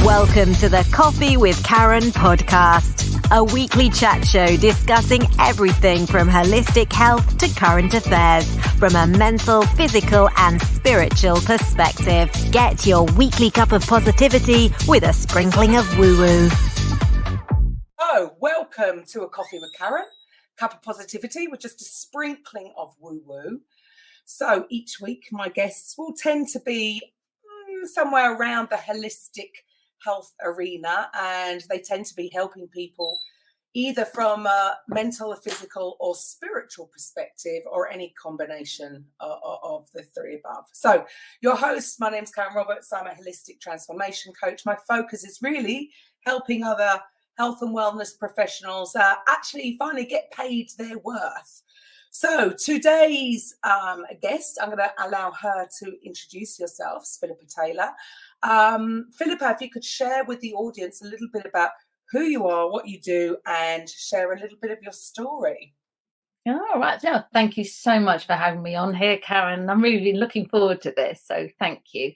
Welcome to the Coffee with Karen podcast, a weekly chat show discussing everything from holistic health to current affairs from a mental, physical and spiritual perspective. Get your weekly cup of positivity with a sprinkling of woo-woo. Oh, welcome to A Coffee with Karen, cup of positivity with just a sprinkling of woo-woo. So each week my guests will tend to be somewhere around the holistic health arena, and they tend to be helping people either from a mental, a physical or spiritual perspective, or any combination of the three above. So your host, my name's Karen Roberts. I'm a holistic transformation coach. My focus is really helping other health and wellness professionals actually finally get paid their worth. So today's guest, I'm going to allow her to introduce yourself, Philippa Taylor. Philippa, if you could share with the audience a little bit about who you are, what you do, and share a little bit of your story. All right. Yeah, thank you so much for having me on here, Karen. I'm really looking forward to this, so thank you.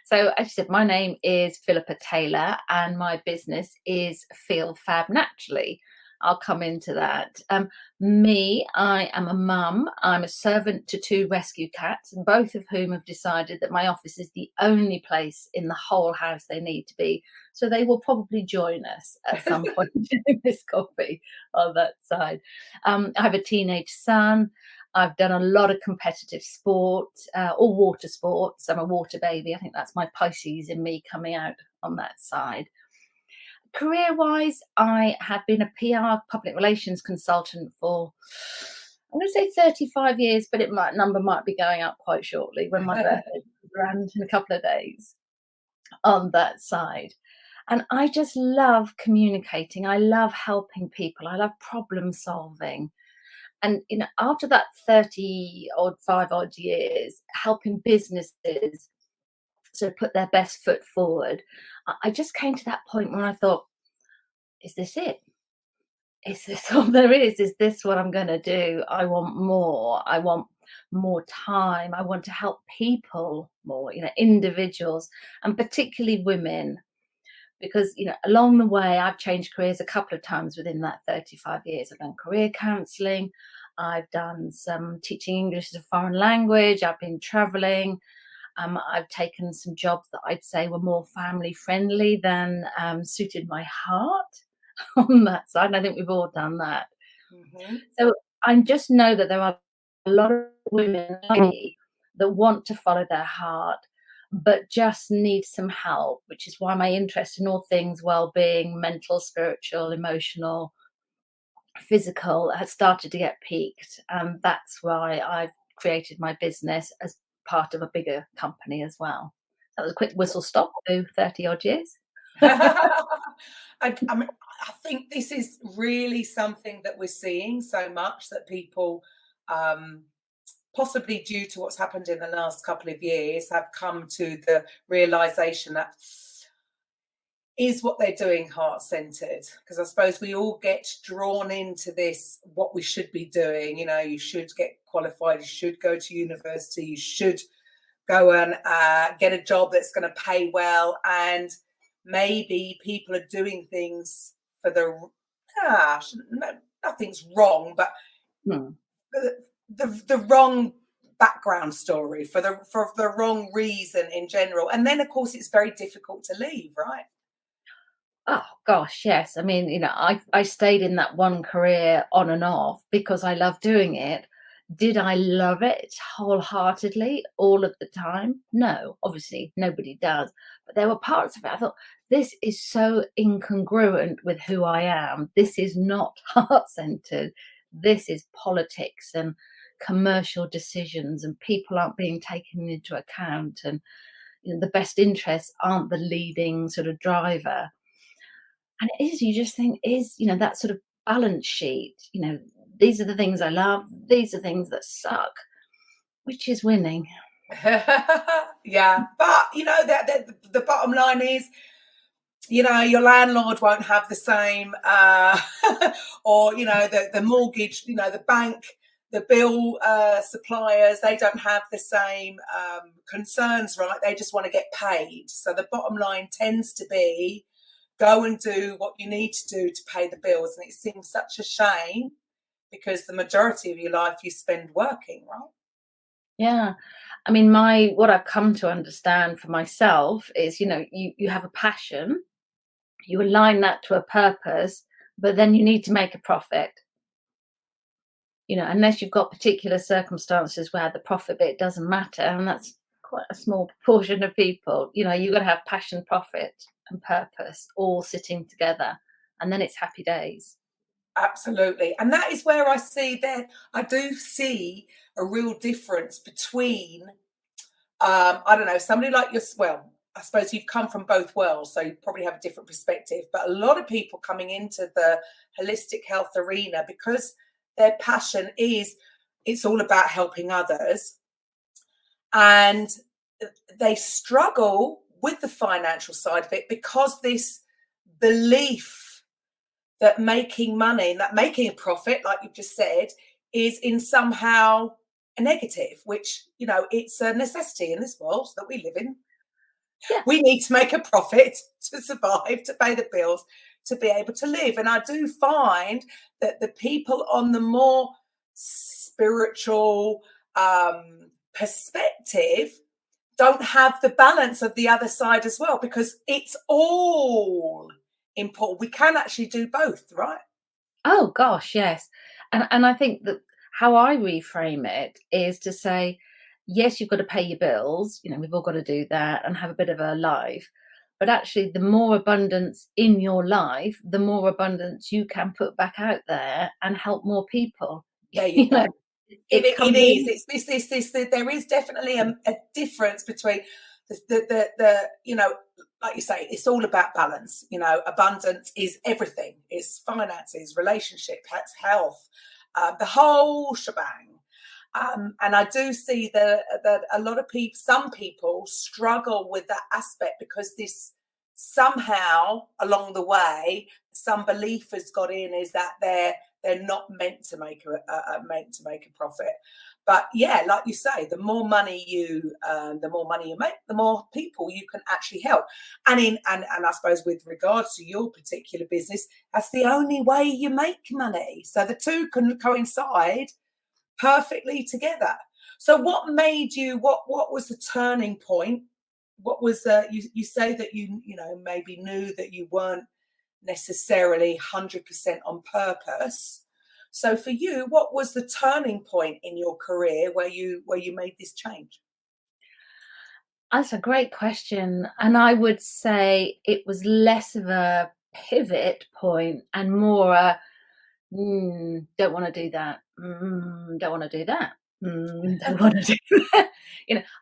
So as you said, my name is Philippa Taylor and my business is Feel Fab Naturally. I'll come into that. I am a mum. I'm a servant to 2 rescue cats, both of whom have decided that my office is the only place in the whole house they need to be. So they will probably join us at some point during this coffee on that side. I have a teenage son. I've done a lot of competitive sport, or water sports. I'm a water baby. I think that's my Pisces in me coming out on that side. Career-wise, I have been a PR public relations consultant for, I'm going to say 35 years, but number might be going up quite shortly when my birthday is around in a couple of days on that side. And I just love communicating. I love helping people. I love problem solving. And after that 35 odd years, helping businesses to put their best foot forward, I just came to that point when I thought, is this it? Is this all there is? Is this what I'm going to do? I want more. I want more time. I want to help people more, individuals, and particularly women. Because, along the way, I've changed careers a couple of times within that 35 years. I've done career counselling. I've done some teaching English as a foreign language. I've been travelling. I've taken some jobs that I'd say were more family friendly than suited my heart on that side. And I think we've all done that. Mm-hmm. So I just know that there are a lot of women like me that want to follow their heart, but just need some help, which is why my interest in all things well-being, mental, spiritual, emotional, physical, has started to get peaked. And that's why I've created my business as part of a bigger company as well. That was a quick whistle stop to 30 odd years. I think this is really something that we're seeing so much, that people, possibly due to what's happened in the last couple of years, have come to the realization that is what they're doing heart-centered? Because I suppose we all get drawn into this, what we should be doing. You should get qualified, you should go to university, you should go and get a job that's going to pay well, and maybe people are doing things for nothing's wrong, but the wrong background story, for the wrong reason in general. And then of course it's very difficult to leave, right? Oh gosh, yes. I mean, I stayed in that one career on and off because I love doing it. Did I love it wholeheartedly all of the time? No, obviously nobody does. But there were parts of it I thought, this is so incongruent with who I am. This is not heart-centered. This is politics and commercial decisions, and people aren't being taken into account, and the best interests aren't the leading sort of driver. And it is, you just think, that sort of balance sheet, these are the things I love, these are things that suck, which is winning. Yeah, but the bottom line is, your landlord won't have the same or the mortgage, the bank, the bill suppliers, they don't have the same concerns, right? They just want to get paid. So the bottom line tends to be go and do what you need to do to pay the bills. And it seems such a shame because the majority of your life you spend working, right? Yeah. I mean, what I've come to understand for myself is, you have a passion, you align that to a purpose, but then you need to make a profit. Unless you've got particular circumstances where the profit bit doesn't matter, and that's quite a small proportion of people, you've got to have passion, profit, and purpose all sitting together, and then it's happy days. Absolutely. And that is where I do see a real difference between, I don't know, somebody like I suppose you've come from both worlds, so you probably have a different perspective, but a lot of people coming into the holistic health arena, because their passion it's all about helping others, and they struggle with the financial side of it because this belief that making money and that making a profit, like you've just said, is in somehow a negative, which, it's a necessity in this world that we live in. Yeah. We need to make a profit to survive, to pay the bills, to be able to live. And I do find that the people on the more spiritual perspective don't have the balance of the other side as well, because it's all important. We can actually do both, right? Oh gosh, yes. And I think that how I reframe it is to say, yes, you've got to pay your bills, we've all got to do that and have a bit of a life. But actually, the more abundance in your life, the more abundance you can put back out there and help more people. There you go. It is. It's this. There is definitely a difference between the like you say, it's all about balance. Abundance is everything. It's finances, relationship, health, the whole shebang. And I do see that a lot of people, some people struggle with that aspect because this somehow along the way, some belief has got in is that they're not meant to make a profit. But yeah, like you say, the more money you make, the more people you can actually help. And I suppose with regards to your particular business, that's the only way you make money. So the two can coincide perfectly together. So what made you? What was the turning point? What was you say that you maybe knew that you weren't necessarily 100% on purpose. So for you, what was the turning point in your career where you made this change? That's a great question. And I would say it was less of a pivot point and more a don't want to do that. Don't want to do that. Don't want to do that.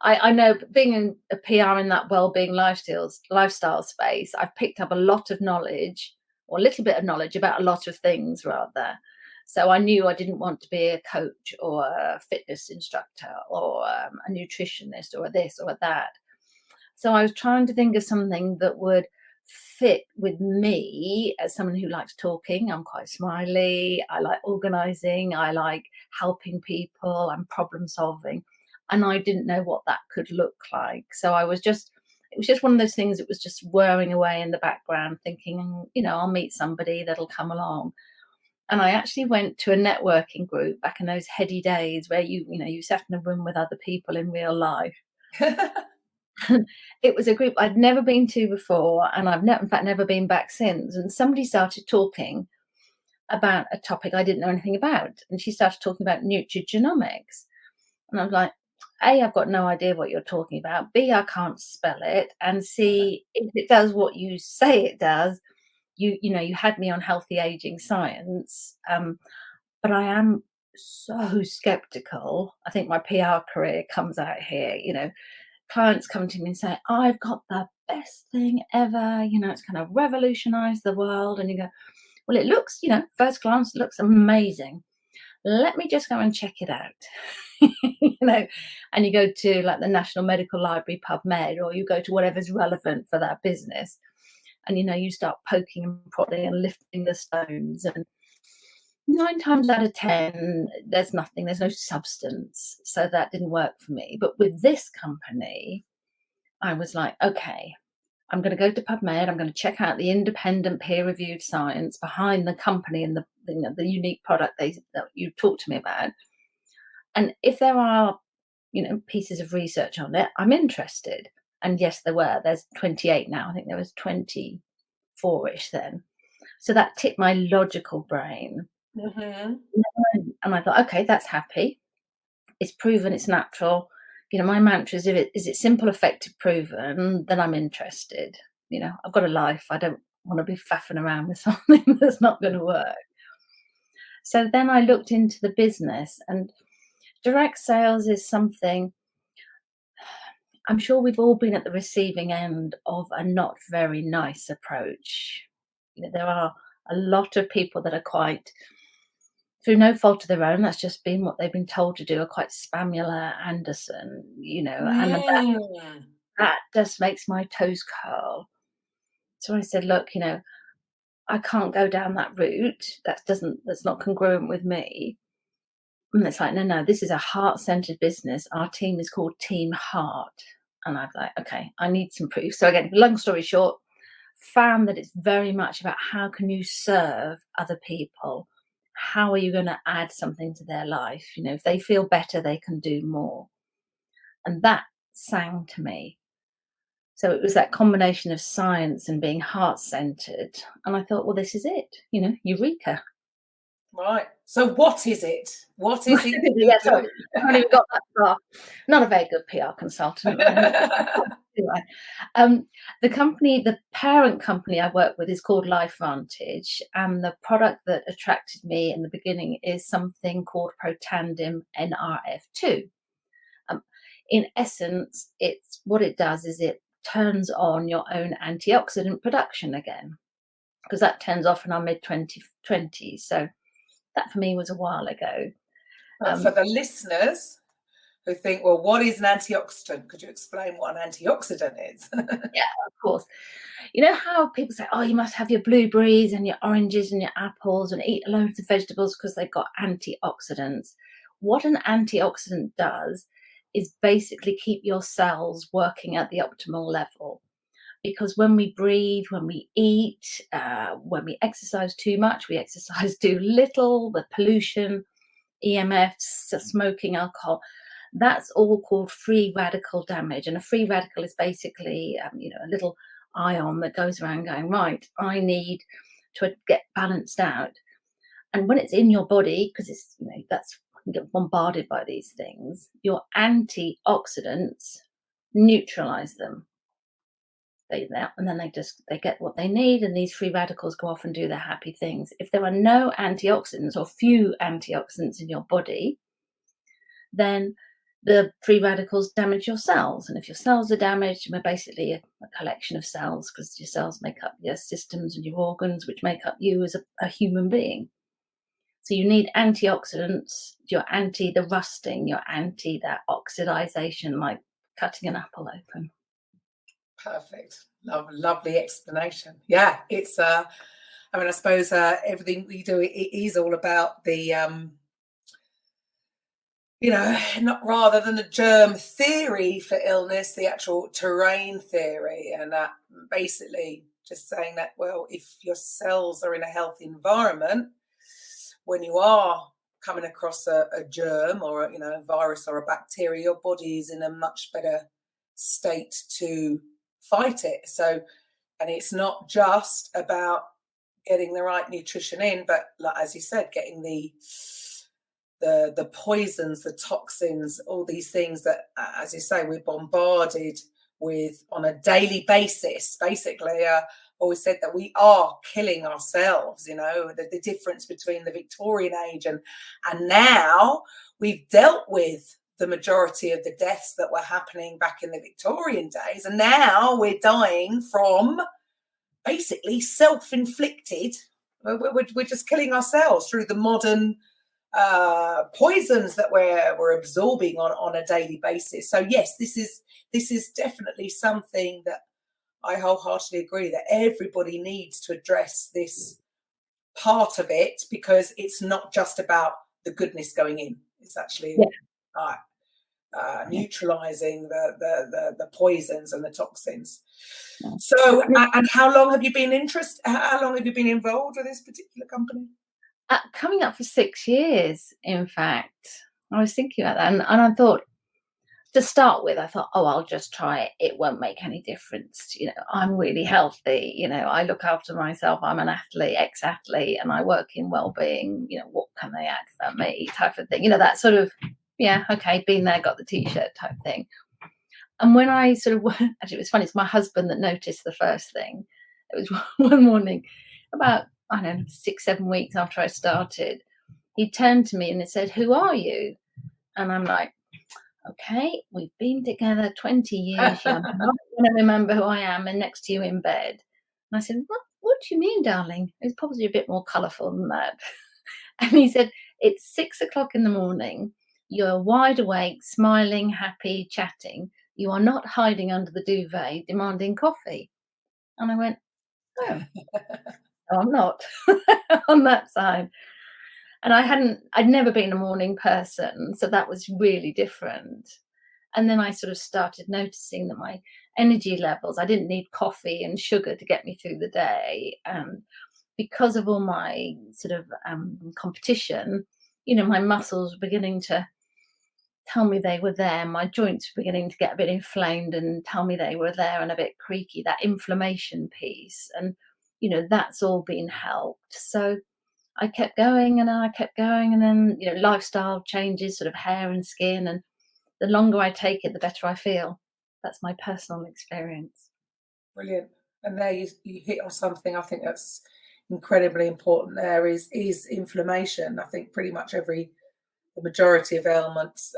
I know being in a PR in that wellbeing lifestyle space, I've picked up a lot of knowledge, or a little bit of knowledge about a lot of things rather. So I knew I didn't want to be a coach or a fitness instructor or a nutritionist or a this or a that. So I was trying to think of something that would fit with me as someone who likes talking. I'm quite smiley. I like organizing. I like helping people. I'm problem solving. And I didn't know what that could look like. So it was just one of those things that was just whirring away in the background, thinking, I'll meet somebody that'll come along. And I actually went to a networking group back in those heady days where you sat in a room with other people in real life. It was a group I'd never been to before, and I've in fact never been back since. And somebody started talking about a topic I didn't know anything about. And she started talking about nutrigenomics. And I was like, A, I've got no idea what you're talking about. B, I can't spell it. And C, if it does what you say it does, you had me on healthy aging science, but I am so skeptical. I think my PR career comes out here. Clients come to me and say, I've got the best thing ever. It's going to revolutionize the world. And you go, well, it looks, first glance, it looks amazing. Let me just go and check it out. And you go to like the National Medical Library PubMed, or you go to whatever's relevant for that business. And, you start poking and prodding and lifting the stones. And 9 times out of 10, there's nothing, there's no substance. So that didn't work for me. But with this company, I was like, okay, I'm going to go to PubMed. I'm going to check out the independent peer-reviewed science behind the company and the unique product that you talked to me about. And if there are, pieces of research on it, I'm interested. And yes, there were. There's 28 now. I think there was 24-ish then. So that tipped my logical brain. Mm-hmm. And I thought, okay, that's happy. It's proven, it's natural. My mantra is, is it simple, effective, proven, then I'm interested. I've got a life. I don't want to be faffing around with something that's not going to work. So then I looked into the business, and direct sales is something, I'm sure we've all been at the receiving end of a not very nice approach. There are a lot of people that are quite, through no fault of their own, that's just been what they've been told to do, are quite Spamula Anderson, and that just makes my toes curl. So I said, look, I can't go down that route. That's not congruent with me. And it's like, no, this is a heart-centered business. Our team is called Team Heart. And I'm like, okay, I need some proof. So again, long story short, found that it's very much about how can you serve other people? How are you going to add something to their life? If they feel better, they can do more. And that sang to me. So it was that combination of science and being heart-centered. And I thought, well, this is it, eureka. Right. So what is it? What is it? Yeah, sorry, I haven't even got that far. Not a very good PR consultant. The parent company I work with is called LifeVantage, and the product that attracted me in the beginning is something called Protandim NRF2. In essence, what it does is it turns on your own antioxidant production again, because that turns off in our mid-20s. So that for me was a while ago. For the listeners who think, well, what is an antioxidant? Could you explain what an antioxidant is? Yeah, of course. You know how people say, oh, you must have your blueberries and your oranges and your apples and eat loads of vegetables because they've got antioxidants. What an antioxidant does is basically keep your cells working at the optimal level. Because when we breathe, when we eat, when we exercise too much, we exercise too little, the pollution, EMFs, smoking, alcohol, that's all called free radical damage. And a free radical is basically, a little ion that goes around going, right, I need to get balanced out. And when it's in your body, because it's, you get bombarded by these things, your antioxidants neutralize them. And then they get what they need, and these free radicals go off and do their happy things. If there are no antioxidants or few antioxidants in your body, then the free radicals damage your cells. And if your cells are damaged, we're basically a collection of cells, because your cells make up your systems and your organs, which make up you as a human being. So you need antioxidants, you're anti the rusting, you're anti that oxidization, like cutting an apple open. Perfect. Lovely explanation. Yeah, it's I suppose everything we do, it is all about the not rather than the germ theory for illness, the actual terrain theory, and that basically just saying that, well, if your cells are in a healthy environment, when you are coming across a germ or a virus or a bacteria, your body is in a much better state to fight it. So, and it's not just about getting the right nutrition in, but like, as you said, getting the poisons, the toxins, all these things that, as you say, we're bombarded with on a daily basis. Basically, always said that we are killing ourselves. The difference between the Victorian age and now, we've dealt with the majority of the deaths that were happening back in the Victorian days, and now we're dying from basically self-inflicted. We're just killing ourselves through the modern poisons that we're absorbing on a daily basis. So yes, this is definitely something that I wholeheartedly agree that everybody needs to address this part of it, because it's not just about the goodness going in. It's actually neutralizing the poisons and the toxins. So, and how long have you been involved with this particular company? Coming up for 6 years, in fact. I was thinking about that, and I thought, to start with, I thought, oh, I'll just try it. It won't make any difference. I'm really healthy. I look after myself. I'm an athlete, ex-athlete, and I work in Wellbeing. What can they add for me type of thing. That sort of, yeah, okay, been there, got the T-shirt type thing. And when I sort of, actually, it was funny, it's my husband that noticed the first thing. It was one morning, about, I don't know, 6-7 weeks after I started, he turned to me and he said, "Who are you?" And I'm like, okay, we've been together 20 years. You're not going to remember who I am and next to you in bed. And I said, what do you mean, darling? It's probably a bit more colourful than that. And he said, it's 6 o'clock in the morning. You're wide awake, smiling, happy, chatting. You are not hiding under the duvet demanding coffee. And I went, oh, no, I'm not on that side. And I'd never been a morning person, so that was really different. And then I sort of started noticing that my energy levels, I didn't need coffee and sugar to get me through the day. And because of all my sort of competition, my muscles were beginning to tell me they were there. My joints were beginning to get a bit inflamed and tell me they were there and a bit creaky, that inflammation piece. And, that's all been helped. So I kept going and I kept going, and then lifestyle changes, sort of hair and skin, and the longer I take it, the better I feel. That's my personal experience. Brilliant. And there you hit on something I think that's incredibly important. There is inflammation. I think pretty much the majority of ailments,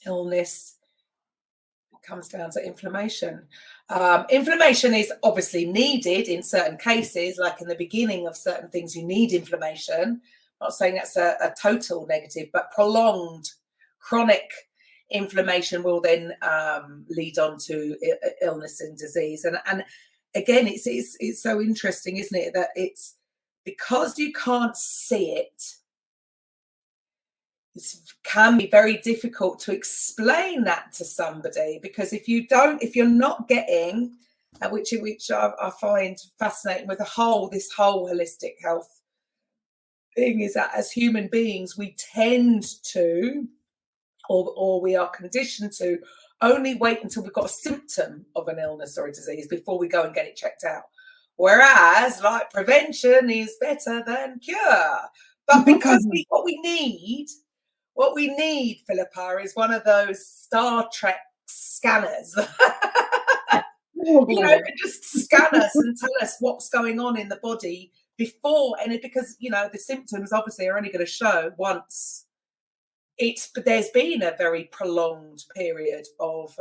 illness, comes down to inflammation. Inflammation is obviously needed in certain cases, like in the beginning of certain things, you need inflammation. I'm not saying that's a total negative, but prolonged chronic inflammation will then lead on to illness and disease. And again, it's so interesting, isn't it, that it's because you can't see it. It can be very difficult to explain that to somebody, because if you're not getting, which I find fascinating with this whole holistic health thing, is that as human beings, we tend to, or we are conditioned to, only wait until we've got a symptom of an illness or a disease before we go and get it checked out. Whereas, like, prevention is better than cure. But because what we need, Philippa, is one of those Star Trek scanners. Can just scan us and tell us what's going on in the body before, and because the symptoms obviously are only going to show once there's been a very prolonged period of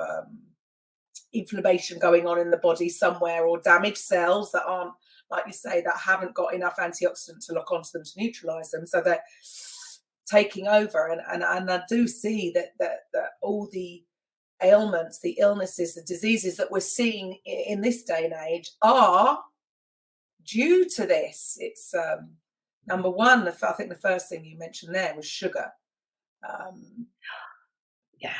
inflammation going on in the body somewhere, or damaged cells that aren't, like you say, that haven't got enough antioxidant to lock onto them to neutralize them, so they're taking over. And I do see that all the ailments, the illnesses, the diseases that we're seeing in this day and age are due to this. It's number one, I think the first thing you mentioned there was sugar. Yeah,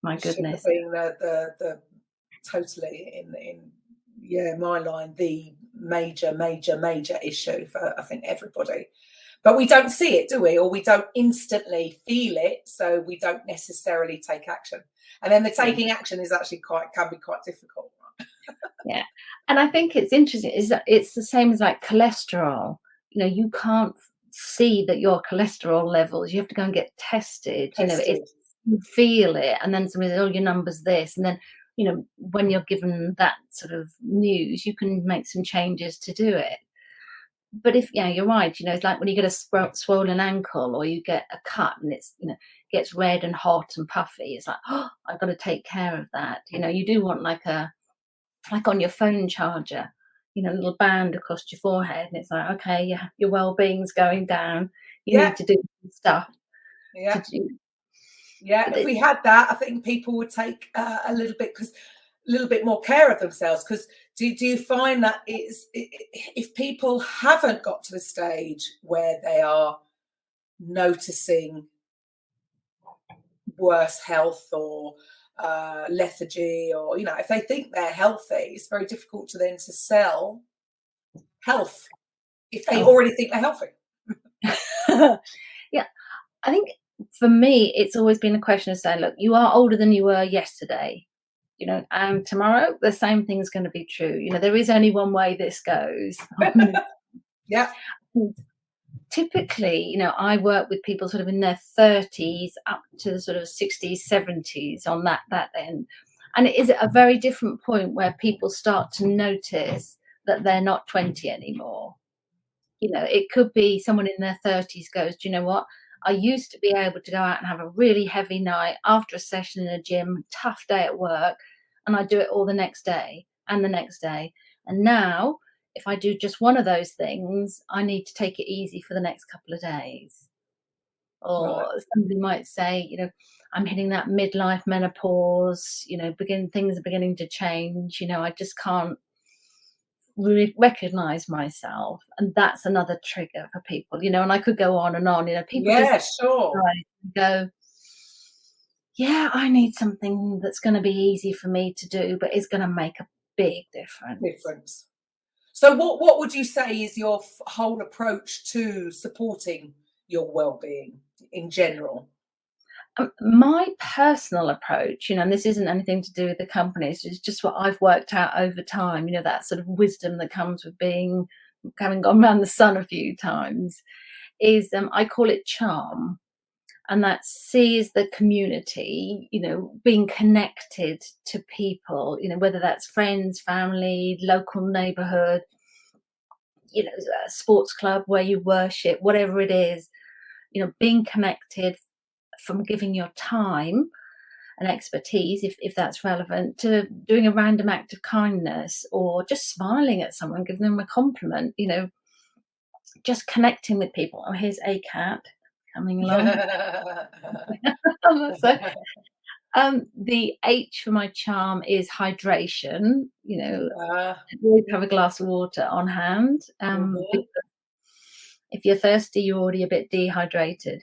my goodness. Sugar being the totally in my line, the major issue for I think everybody. But we don't see it, do we? Or we don't instantly feel it, so we don't necessarily take action. And then the taking action is actually can be quite difficult. Yeah, and I think it's interesting is that it's the same as like cholesterol. You can't see that your cholesterol levels. You have to go and get tested. You feel it, and then somebody says, "Oh, your number's this," and then when you're given that sort of news, you can make some changes to do it. But you're right, it's like when you get a swollen ankle, or you get a cut and it's, gets red and hot and puffy. It's like, oh, I've got to take care of that. You do want like on your phone charger, a little band across your forehead. And it's like, okay, yeah, your well-being's going down. You need to do some stuff. Yeah. If we had that, I think people would take a little bit more care of themselves, because Do you find that if people haven't got to the stage where they are noticing worse health or lethargy, or if they think they're healthy, it's very difficult to then to sell health if they already think they're healthy. Yeah, I think for me it's always been a question of saying, look, you are older than you were yesterday, and tomorrow the same thing's going to be true. There is only one way this goes. Yeah. Typically, I work with people sort of in their 30s up to the sort of 60s, 70s on that end. And it is at a very different point where people start to notice that they're not 20 anymore. It could be someone in their 30s goes, do you know what? I used to be able to go out and have a really heavy night after a session in a gym, tough day at work, and I do it all the next day and the next day. And now, if I do just one of those things, I need to take it easy for the next couple of days. Or somebody might say, I'm hitting that midlife menopause, things are beginning to change, I just can't really recognize myself. And that's another trigger for people, and I could go on and on, people just go, yeah, I need something that's going to be easy for me to do, but is going to make a big difference. So what would you say is your whole approach to supporting your well-being in general? My personal approach, and this isn't anything to do with the companies, it's just what I've worked out over time, that sort of wisdom that comes with having gone around the sun a few times, is I call it charm. And that C is the community, being connected to people, whether that's friends, family, local neighborhood, a sports club where you worship, whatever it is, being connected, from giving your time and expertise, if that's relevant, to doing a random act of kindness, or just smiling at someone, giving them a compliment, just connecting with people. Oh, here's a cat coming along. So, the H for my charm is hydration. Always have a glass of water on hand. Because if you're thirsty, you're already a bit dehydrated.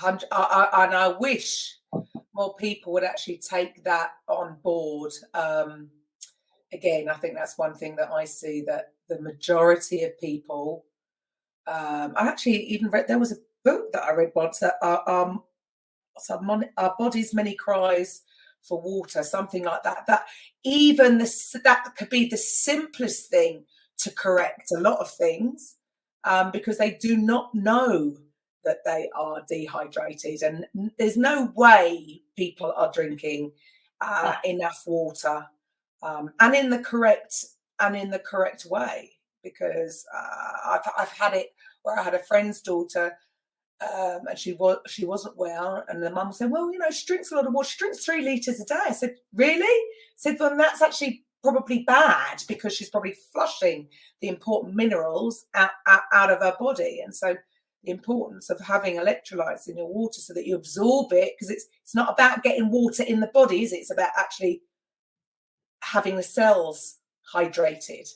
And I wish more people would actually take that on board. Again, I think that's one thing that I see, that the majority of people, I actually even read, there was a book that I read once, that our body's many cries for water, something like that. That even that could be the simplest thing to correct a lot of things, because they do not know that they are dehydrated, and there's no way people are drinking enough water, and in the correct way. Because I've had it where I had a friend's daughter, and she wasn't well, and the mum said, well, she drinks a lot of water. She drinks 3 litres a day. I said, really? I said, well, that's actually probably bad, because she's probably flushing the important minerals out of her body. And so the importance of having electrolytes in your water so that you absorb it, because it's not about getting water in the body, is it? It's about actually having the cells hydrated.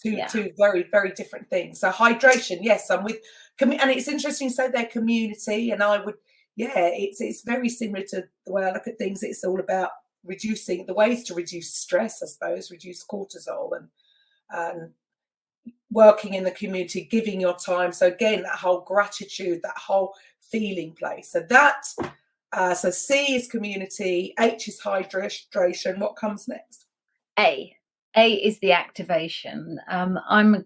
Two very, very different things. So hydration, yes, I'm with, and it's interesting to say their community, and I would, it's very similar to the way I look at things. It's all about reducing the ways to reduce stress, I suppose, reduce cortisol, and working in the community, giving your time. So again, that whole gratitude, that whole feeling place. So so C is community, H is hydration. What comes next? A is the activation. I'm,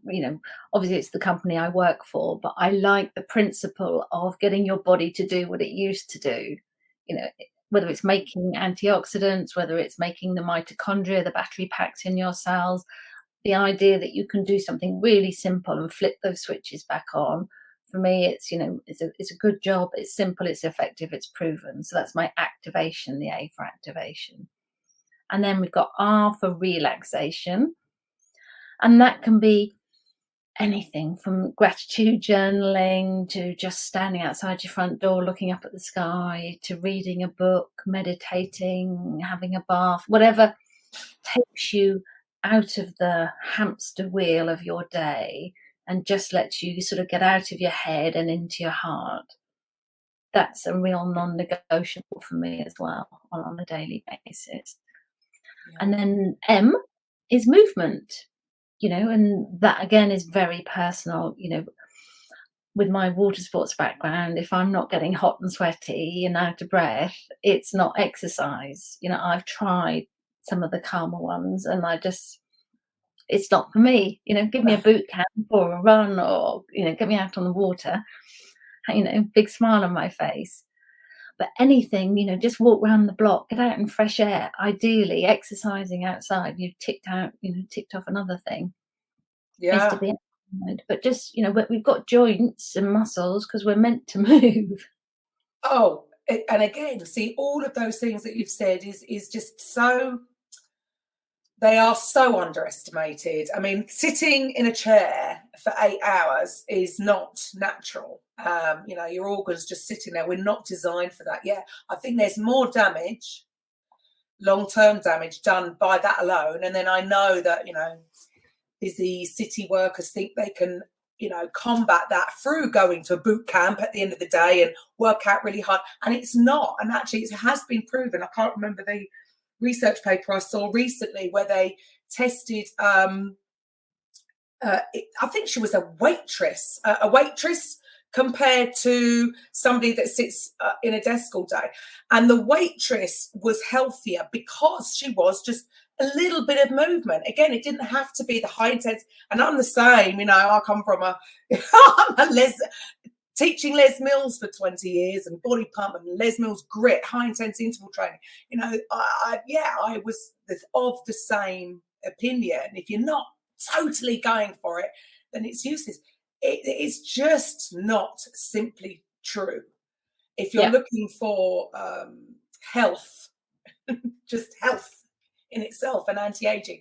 obviously it's the company I work for, but I like the principle of getting your body to do what it used to do. Whether it's making antioxidants, whether it's making the mitochondria, the battery packs in your cells, the idea that you can do something really simple and flip those switches back on. For me, it's a good job. It's simple, it's effective, it's proven. So that's my activation, the A for activation. And then we've got R for relaxation. And that can be anything from gratitude journaling to just standing outside your front door, looking up at the sky, to reading a book, meditating, having a bath, whatever takes you out of the hamster wheel of your day and just lets you sort of get out of your head and into your heart. That's a real non-negotiable for me as well on a daily basis. And then M is movement, and that again is very personal. With my water sports background, if I'm not getting hot and sweaty and out of breath, it's not exercise. I've tried some of the calmer ones and it's not for me. Give me a boot camp or a run or, get me out on the water, big smile on my face. But anything, just walk around the block, get out in fresh air, ideally exercising outside. You've ticked off another thing. Is to be outside. But just, we've got joints and muscles because we're meant to move. Oh, and again, see, all of those things that you've said is just so, they are so underestimated. I mean, sitting in a chair for 8 hours is not natural. Your organs just sitting there. We're not designed for that. Yeah, I think there's more damage, long-term damage done by that alone. And then I know that, busy city workers think they can, combat that through going to a boot camp at the end of the day and work out really hard. And it's not. And actually, it has been proven. I can't remember the research paper I saw recently where they tested. I think she was a waitress compared to somebody that sits in a desk all day, and the waitress was healthier because she was just a little bit of movement. Again, it didn't have to be the high intense. And I'm the same. I come from teaching Les Mills for 20 years and body pump and Les Mills grit, high intense interval training. I was of the same opinion. If you're not totally going for it, then it's useless. It is just not simply true. If you're looking for health, just health in itself and anti-aging,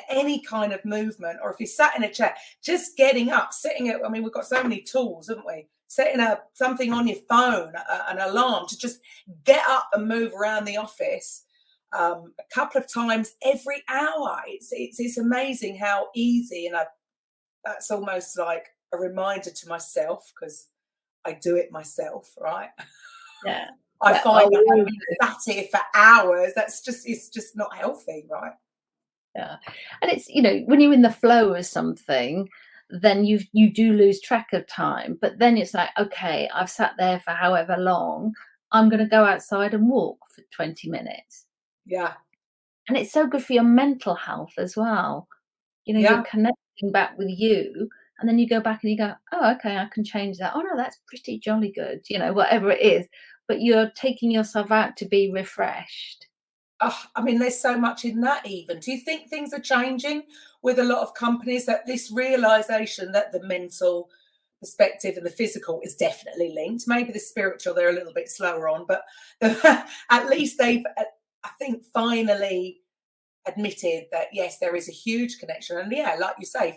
any kind of movement, or if you sat in a chair, just getting up, sitting at, we've got so many tools, haven't we? Setting up something on your phone, an alarm to just get up and move around the office a couple of times every hour. It's amazing how easy, and that's almost like a reminder to myself, because I do it myself, right? Yeah. I find that having sat here for hours, it's just not healthy, right? Yeah. And it's, when you're in the flow of something, then you do lose track of time. But then it's like, okay, I've sat there for however long, I'm going to go outside and walk for 20 minutes. Yeah. And it's so good for your mental health as well. You're connecting back with you, and then you go back and you go, oh, okay, I can change that. Oh, no, that's pretty jolly good, whatever it is. But you're taking yourself out to be refreshed. Oh, there's so much in that even. Do you think things are changing with a lot of companies, that this realization that the mental perspective and the physical is definitely linked? Maybe the spiritual they're a little bit slower on, but at least they've, I think, finally admitted that, yes, there is a huge connection. And like you say,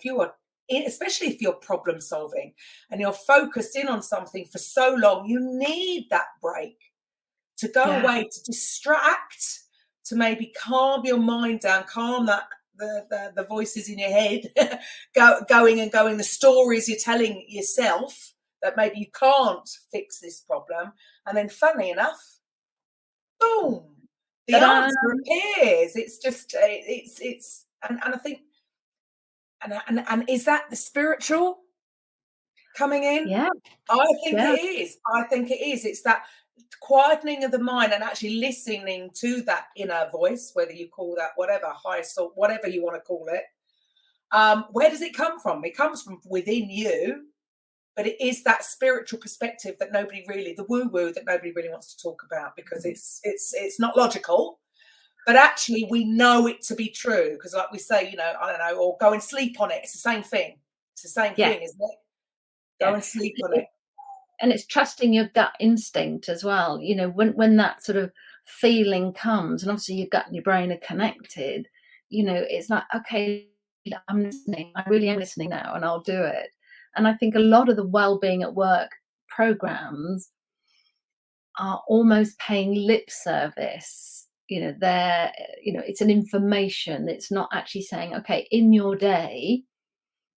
especially if you're problem solving and you're focused in on something for so long, you need that break to go away, to distract, to maybe calm your mind down, calm that the voices in your head going, the stories you're telling yourself that maybe you can't fix this problem. And then, funny enough, boom, the answer appears. It's just it's and I think and is that the spiritual coming in? Yeah, I think it is. It's that quietening of the mind and actually listening to that inner voice, whether you call that whatever, higher soul, whatever you want to call it. Where does it come from? It comes from within you, but it is that spiritual perspective that the woo-woo that nobody really wants to talk about, because it's not logical, but actually we know it to be true, because like we say, I don't know, or go and sleep on it. It's the same thing. It's the same thing, isn't it? Go and sleep on it. And it's trusting your gut instinct as well. When that sort of feeling comes, and obviously your gut and your brain are connected, it's like, okay, I'm listening. I really am listening now, and I'll do it. And I think a lot of the Wellbeing at Work programs are almost paying lip service they're, it's an information. It's not actually saying, okay, in your day,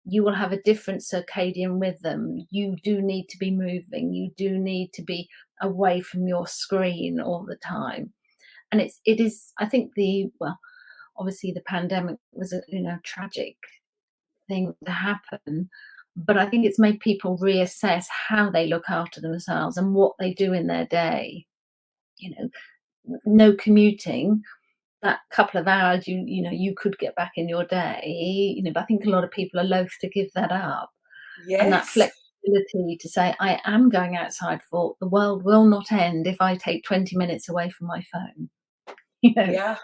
you will have a different circadian rhythm. You do need to be moving. You do need to be away from your screen all the time. And it is, I think obviously the pandemic was a, tragic thing to happen, but I think it's made people reassess how they look after themselves and what they do in their day. No commuting, that couple of hours you could get back in your day, but I think a lot of people are loath to give that up. And that Yes. flexibility to say, I am going outside, for the world will not end if I take 20 minutes away from my phone. Yeah.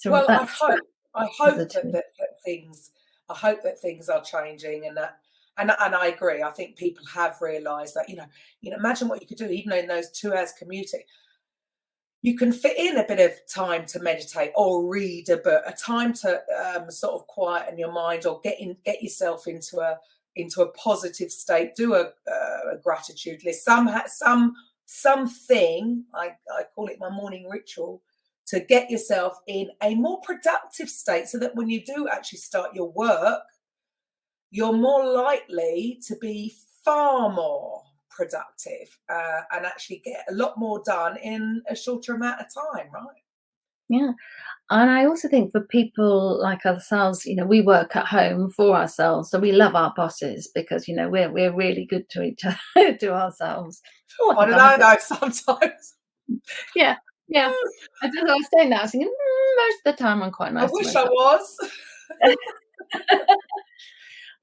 Well, I That's hope positive. I hope that things are changing, and I agree. I think people have realised that, imagine what you could do, even in those 2 hours commuting. You can fit in a bit of time to meditate or read a book, a time to sort of quieten your mind or get yourself into a positive state. Do a gratitude list. Something. I call it my morning ritual, to get yourself in a more productive state, so that when you do actually start your work, you're more likely to be far more productive and actually get a lot more done in a shorter amount of time, right? Yeah. And I also think for people like ourselves, we work at home for ourselves. So we love our bosses because, we're really good to each other, to ourselves. Oh, I I think don't I'm a know bit. though, sometimes. Yeah. Yeah. As I was saying that, I was thinking, most of the time I'm quite I nice to wish I myself. was.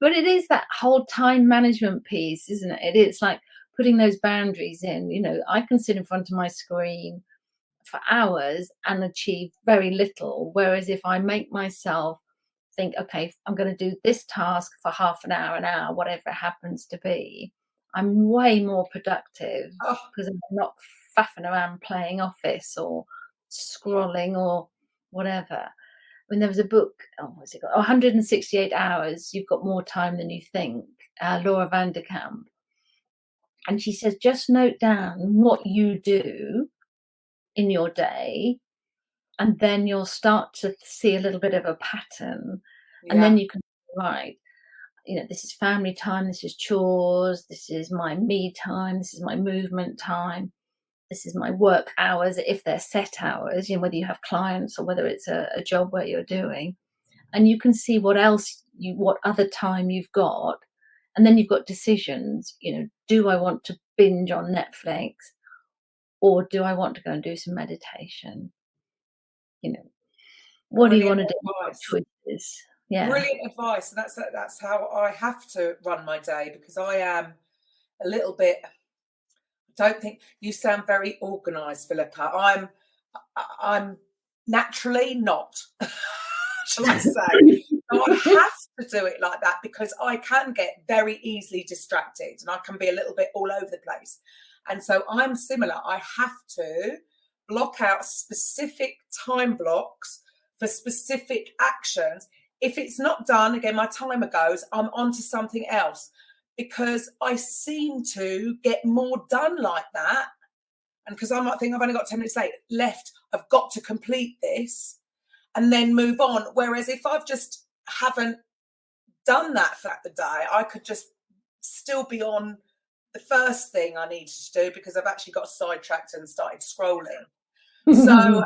But it is that whole time management piece, isn't it? It's like putting those boundaries in. I can sit in front of my screen for hours and achieve very little. Whereas if I make myself think, okay, I'm going to do this task for half an hour, whatever it happens to be, I'm way more productive Oh, because I'm not faffing around playing Office or scrolling or whatever. When there was a book, what's it called? 168 Hours, You've Got More Time Than You Think, Laura Vanderkamp. And she says, just note down what you do in your day, and then you'll start to see a little bit of a pattern. And yeah. then you can, right, this is family time, this is chores, this is my me time, this is my movement time, this is my work hours, if they're set hours, whether you have clients or whether it's a job where you're doing. And you can see what other time you've got. And then you've got decisions, do I want to binge on Netflix, or do I want to go and do some meditation? What do you Brilliant want to do? advice. Choices. Yeah. Brilliant advice. And that's how I have to run my day, because I am a little bit. I don't think you sound very organised, Philippa. I'm naturally not. Shall I say? So I have to do it like that because I can get very easily distracted and I can be a little bit all over the place. And so I'm similar. I have to block out specific time blocks for specific actions. If it's not done, again, my timer goes, I'm on to something else, because I seem to get more done like that. And because I might think I've only got 10 minutes left, I've got to complete this and then move on. Whereas if I've just haven't done that for the day, I could just still be on the first thing I needed to do because I've actually got sidetracked and started scrolling. So,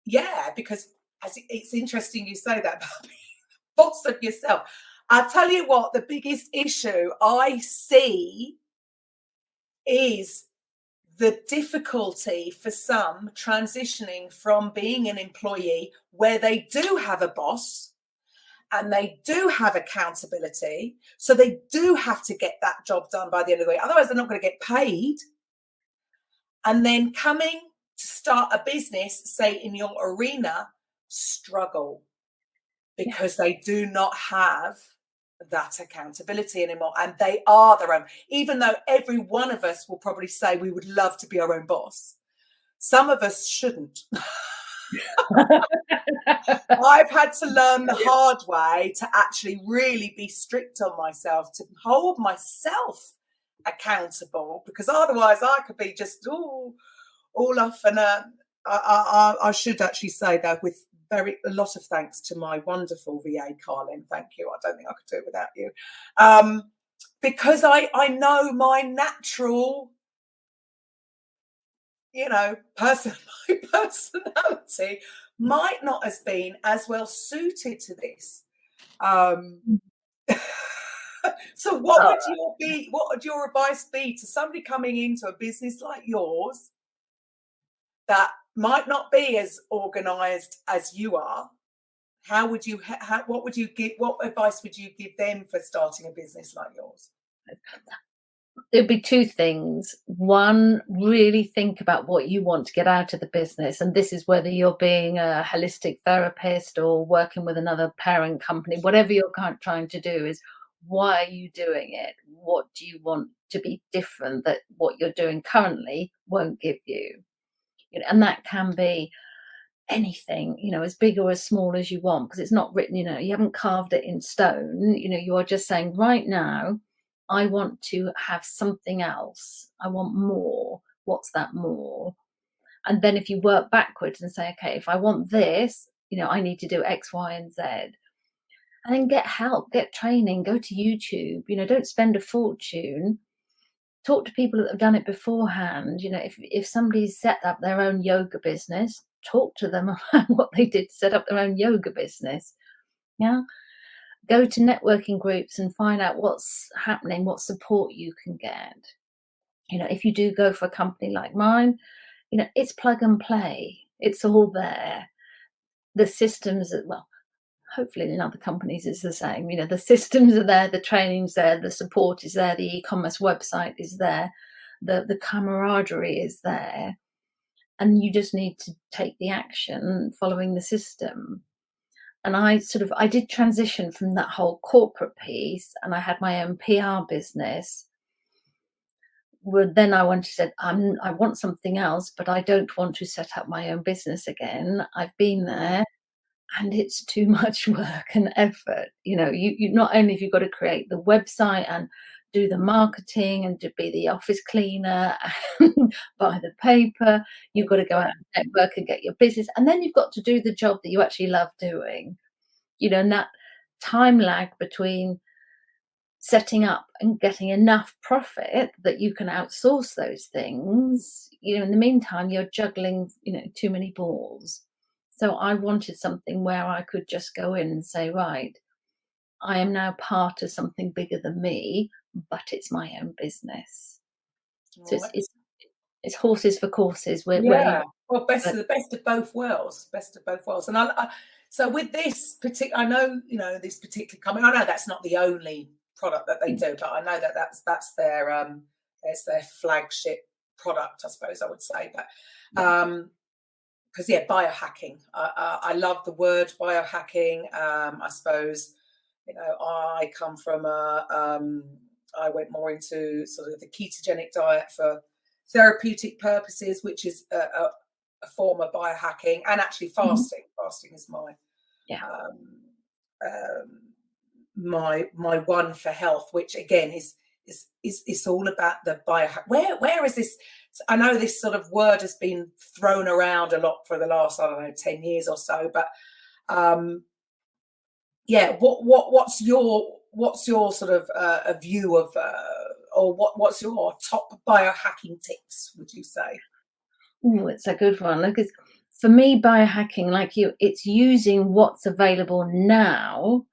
yeah, because it's interesting you say that about being the boss of yourself. I'll tell you what, the biggest issue I see is the difficulty for some transitioning from being an employee where they do have a boss and they do have accountability. So they do have to get that job done by the end of the week. Otherwise, they're not going to get paid. And then coming to start a business, say in your arena, struggle because they do not have that accountability anymore, and they are their own. Even though every one of us will probably say we would love to be our own boss, some of us shouldn't. I've had to learn the hard way to actually really be strict on myself, to hold myself accountable, because otherwise I could be just all off and I should actually say that with a lot of thanks to my wonderful VA, Carlin. Thank you. I don't think I could do it without you. Because I know my natural, my personality might not have been as well suited to this. So what would your advice be to somebody coming into a business like yours that might not be as organized as you are? What advice would you give them for starting a business like yours? There'd be two things. One, really think about what you want to get out of the business. And this is whether you're being a holistic therapist or working with another parent company, whatever you're trying to do is, why are you doing it? What do you want to be different that what you're doing currently won't give you? And that can be anything, as big or as small as you want, because it's not written, you haven't carved it in stone. You are just saying, right now, I want to have something else. I want more. What's that more? And then if you work backwards and say, okay, if I want this, I need to do X, Y, and Z. And then get help, get training, go to YouTube, don't spend a fortune. Talk to people that have done it beforehand. If somebody's set up their own yoga business, talk to them about what they did to set up their own yoga business. Yeah. Go to networking groups and find out what's happening, what support you can get. If you do go for a company like mine, it's plug and play. It's all there. The systems, hopefully in other companies it's the same. The systems are there, the training's there, the support is there, the e-commerce website is there, the camaraderie is there. And you just need to take the action following the system. And I did transition from that whole corporate piece, and I had my own PR business. Well, then I said, I want something else, but I don't want to set up my own business again. I've been there, and it's too much work and effort. You not only have you got to create the website and do the marketing and to be the office cleaner and buy the paper, you've got to go out and network and get your business, and then you've got to do the job that you actually love doing. And that time lag between setting up and getting enough profit that you can outsource those things, in the meantime you're juggling too many balls. So I wanted something where I could just go in and say, right, I am now part of something bigger than me, but it's my own business. So it's horses for courses. Well, best of both worlds. And so with this particular, I know this particular company. I know that's not the only product that they do, but I know that's their flagship product, I suppose I would say. But because biohacking, I love the word biohacking. I suppose I come from I went more into sort of the ketogenic diet for therapeutic purposes, which is a form of biohacking, and actually fasting. Fasting is my my one for health, which again is all about the biohack. Where is this? I know this sort of word has been thrown around a lot for the last 10 years or so, but what's your sort of a view of or what's your top biohacking tips, would you say? Oh, it's a good one. Because for me, biohacking, like you, it's using what's available now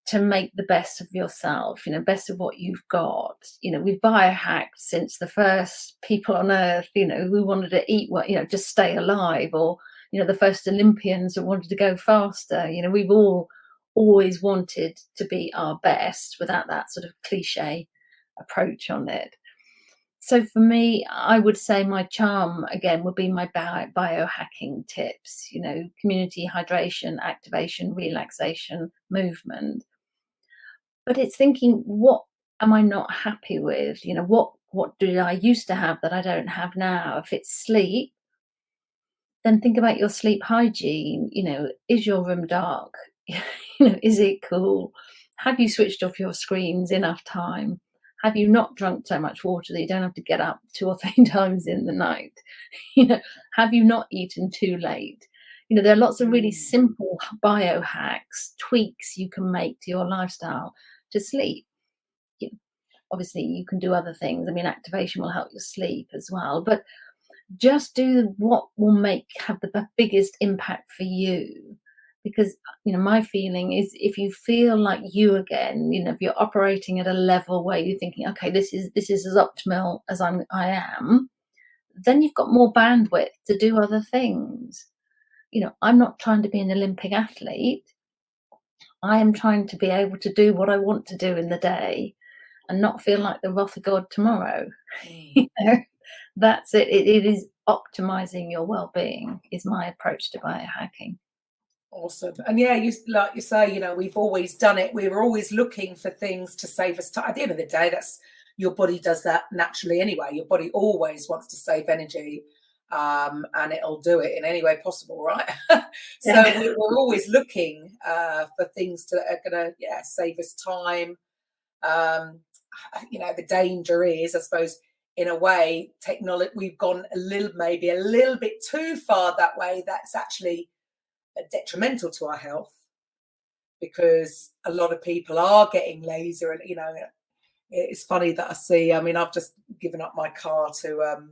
to make the best of yourself, best of what you've got. We've biohacked since the first people on earth, who wanted to eat just stay alive, or, the first Olympians who wanted to go faster. We've all always wanted to be our best without that sort of cliche approach on it. So for me, I would say my charm again would be my biohacking tips, community, hydration, activation, relaxation, movement. But it's thinking, what am I not happy with? What do I used to have that I don't have now? If it's sleep, then think about your sleep hygiene. Is your room dark? Is it cool? Have you switched off your screens enough time? Have you not drunk so much water that you don't have to get up 2 or 3 times in the night? You know, have you not eaten too late? You know, there are lots of really simple biohacks, tweaks you can make to your lifestyle to sleep. You know, obviously, you can do other things. I mean, activation will help your sleep as well, but just do what will have the biggest impact for you. Because, you know, my feeling is if you feel like you again, you know, if you're operating at a level where you're thinking, okay, this is as optimal as I am, then you've got more bandwidth to do other things. You know, I'm not trying to be an Olympic athlete. I am trying to be able to do what I want to do in the day and not feel like the wrath of God tomorrow. You know, that's it. It is optimizing your well-being is my approach to biohacking. Awesome. And yeah, like you say, you know, we've always done it. We were always looking for things to save us time. At the end of the day, that's your body does that naturally anyway. Your body always wants to save energy, and it'll do it in any way possible, right? So Yeah. we're always looking for things that are going to save us time. You know, the danger is, I suppose, in a way, technology. We've gone maybe a little bit too far that way. That's actually detrimental to our health, because a lot of people are getting lazier. And you know, it's funny that I mean, I've just given up my car to I've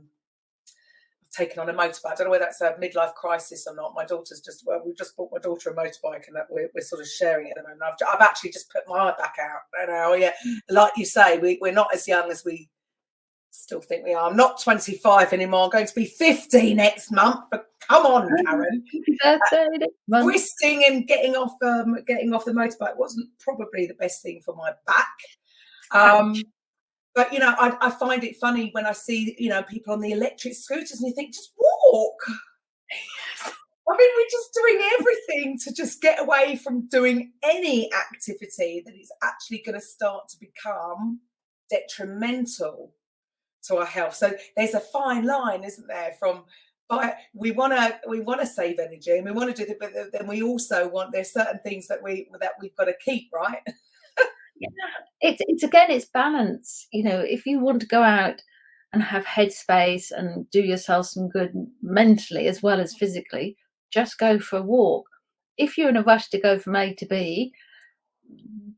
taken on a motorbike. I don't know whether that's a midlife crisis or not. My daughter's we just bought my daughter a motorbike, and that we're sort of sharing it at the moment. I've actually just put my back out. You know, yeah, like you say, we're not as young as we still think we are. I'm not 25 anymore. I'm going to be 50 next month. But come on, Karen. Twisting and getting off the motorbike wasn't probably the best thing for my back. But you know, I find it funny when I see, you know, people on the electric scooters, and you think, just walk. I mean, we're just doing everything to just get away from doing any activity that is actually going to start to become detrimental to our health. So there's a fine line, isn't there, from we want to save energy and we want to do it, but then we also there's certain things that we've got to keep, right? Yeah. It's balance. You know, if you want to go out and have headspace and do yourself some good mentally as well as physically, just go for a walk. If you're in a rush to go from A to B,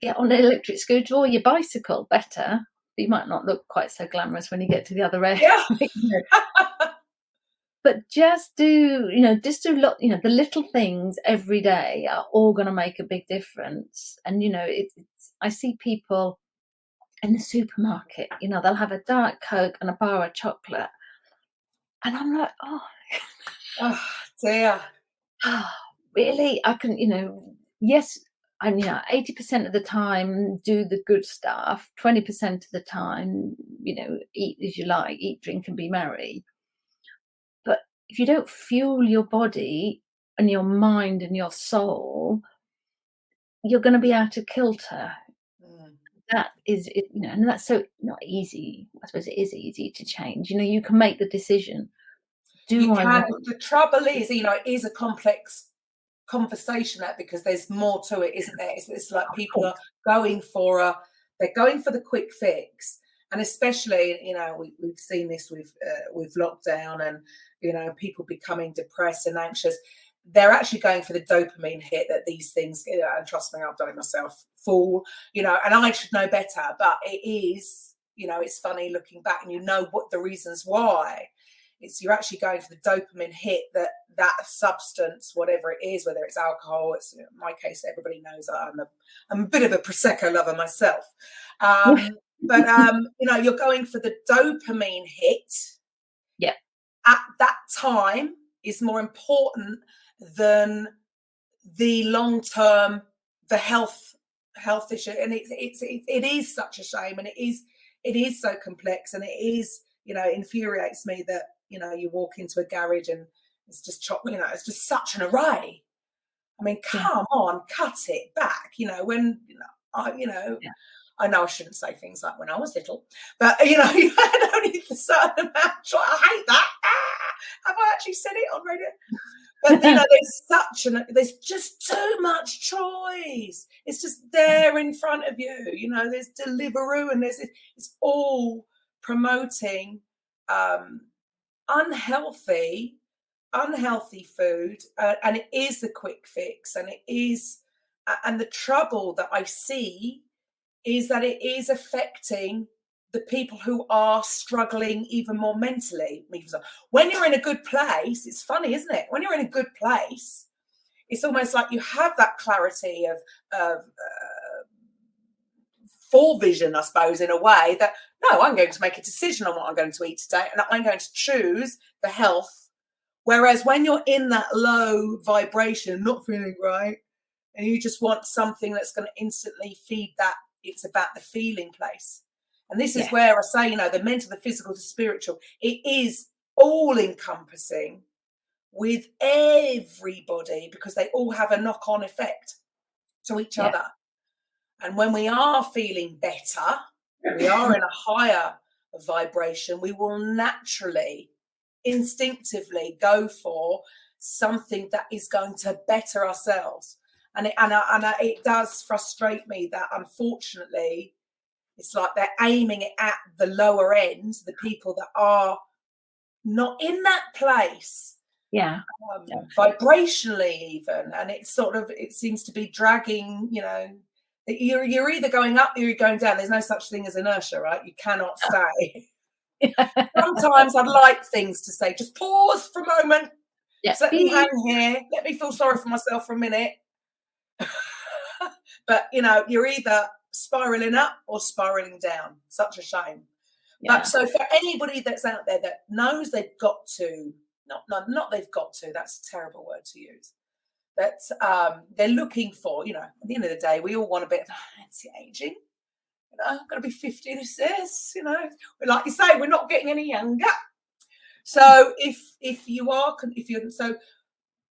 get on an electric scooter or your bicycle. Better. You might not look quite so glamorous when you get to the other end. Yeah. But just do the little things every day are all going to make a big difference. And you know, I see people in the supermarket, you know, they'll have a Diet Coke and a bar of chocolate, and I'm like, oh dear, really? I can, you know, yes. And, you know, 80% of the time, do the good stuff. 20% of the time, you know, eat as you like, eat, drink, and be merry. But if you don't fuel your body and your mind and your soul, you're going to be out of kilter. That is, you know, and that's so not easy. I suppose it is easy to change. You know, you can make the decision. The trouble is, you know, it is a complex conversation, that because there's more to it, isn't there? It's like people are going for the quick fix, and especially, you know, we've seen this with lockdown, and you know, people becoming depressed and anxious. They're actually going for the dopamine hit that these things, you know, and trust me, I've done it myself, you know, and I should know better, but it is, you know, it's funny looking back, and you know what the reasons why. You're actually going for the dopamine hit that substance, whatever it is, whether it's alcohol. It's, in my case, everybody knows I'm a bit of a Prosecco lover myself. But you know, you're going for the dopamine hit. Yeah. At that time is more important than the long-term, the health issue. And it is such a shame, and it is so complex, and it is, you know, infuriates me that, you know, you walk into a garage and it's just you know, it's just such an array. I mean, come on, cut it back. You know, when, you know, I know I shouldn't say things like when I was little, but you know, you had only a certain amount. I hate that. Have I actually said it on radio? But there's just too much choice. It's just there in front of you. There's Deliveroo, and it's all promoting unhealthy food, and it is the quick fix, and the trouble that I see is that it is affecting the people who are struggling even more mentally. When you're in a good place, it's funny, isn't it? When you're in a good place, it's almost like you have that clarity of full vision, I suppose, in a way that, no, I'm going to make a decision on what I'm going to eat today, and I'm going to choose the health. Whereas when you're in that low vibration, not feeling right, and you just want something that's going to instantly feed that, it's about the feeling place. And this is where I say, the mental, the physical, the spiritual, it is all encompassing with everybody, because they all have a knock-on effect to each other. And when we are feeling better, we are in a higher vibration, we will naturally, instinctively go for something that is going to better ourselves. And it does frustrate me that, unfortunately, it's like they're aiming it at the lower ends, the people that are not in that place, vibrationally even. And it seems to be dragging, you're either going up or you're going down. There's no such thing as inertia, right? You cannot stay. Sometimes I'd like things to say, just pause for a moment. Just let me hang here. Let me feel sorry for myself for a minute. But, you're either spiraling up or spiraling down. Such a shame. But so for anybody that's out there that knows they've got to, not they've got to, that's a terrible word to use. That's they're looking for, at the end of the day, we all want a bit of anti-aging. I'm going to be 50 this is, like you say, we're not getting any younger. So